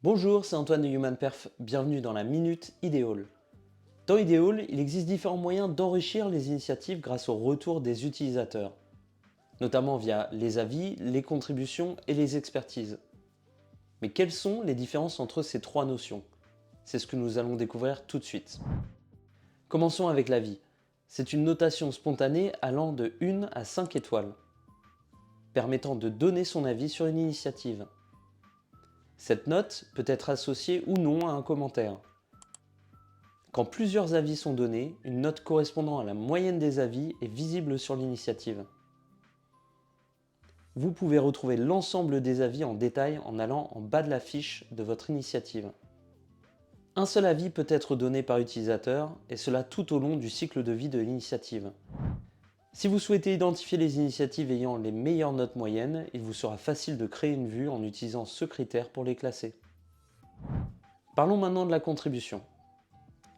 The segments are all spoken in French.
Bonjour, c'est Antoine de Human Perf, bienvenue dans la Minute Ideal. Dans Ideal, il existe différents moyens d'enrichir les initiatives grâce au retour des utilisateurs, notamment via les avis, les contributions et les expertises. Mais quelles sont les différences entre ces trois notions? C'est ce que nous allons découvrir tout de suite. Commençons avec l'avis. C'est une notation spontanée allant de 1 à 5 étoiles, permettant de donner son avis sur une initiative. Cette note peut être associée ou non à un commentaire. Quand plusieurs avis sont donnés, une note correspondant à la moyenne des avis est visible sur l'initiative. Vous pouvez retrouver l'ensemble des avis en détail en allant en bas de la fiche de votre initiative. Un seul avis peut être donné par utilisateur, et cela tout au long du cycle de vie de l'initiative. Si vous souhaitez identifier les initiatives ayant les meilleures notes moyennes, il vous sera facile de créer une vue en utilisant ce critère pour les classer. Parlons maintenant de la contribution.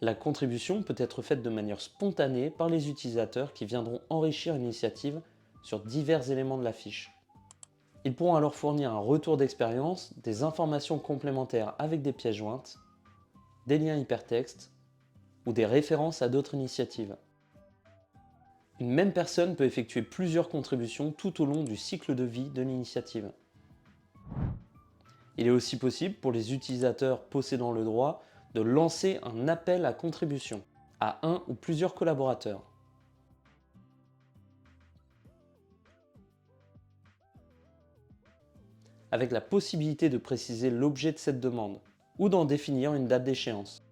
La contribution peut être faite de manière spontanée par les utilisateurs qui viendront enrichir une initiative sur divers éléments de la fiche. Ils pourront alors fournir un retour d'expérience, des informations complémentaires avec des pièces jointes, des liens hypertextes ou des références à d'autres initiatives. Une même personne peut effectuer plusieurs contributions tout au long du cycle de vie de l'initiative. Il est aussi possible pour les utilisateurs possédant le droit de lancer un appel à contribution à un ou plusieurs collaborateurs. Avec la possibilité de préciser l'objet de cette demande ou d'en définir une date d'échéance.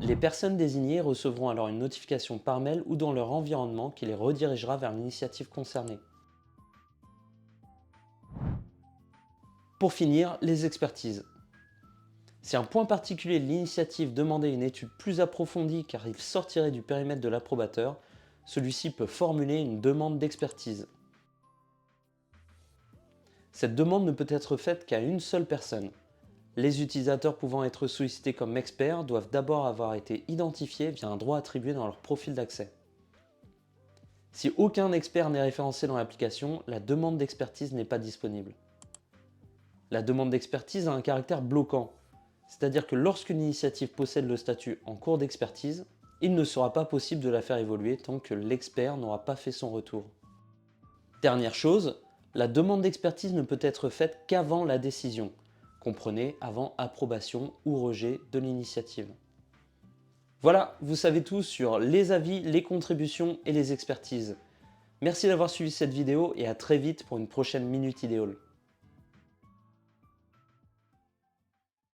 Les personnes désignées recevront alors une notification par mail ou dans leur environnement qui les redirigera vers l'initiative concernée. Pour finir, les expertises. Si un point particulier de l'initiative demandait une étude plus approfondie car il sortirait du périmètre de l'approbateur, celui-ci peut formuler une demande d'expertise. Cette demande ne peut être faite qu'à une seule personne. Les utilisateurs pouvant être sollicités comme experts doivent d'abord avoir été identifiés via un droit attribué dans leur profil d'accès. Si aucun expert n'est référencé dans l'application, la demande d'expertise n'est pas disponible. La demande d'expertise a un caractère bloquant, c'est-à-dire que lorsqu'une initiative possède le statut en cours d'expertise, il ne sera pas possible de la faire évoluer tant que l'expert n'aura pas fait son retour. Dernière chose, la demande d'expertise ne peut être faite qu'avant la décision. Comprenez avant approbation ou rejet de l'initiative. Voilà, vous savez tout sur les avis, les contributions et les expertises. Merci d'avoir suivi cette vidéo et à très vite pour une prochaine Minute Idéal.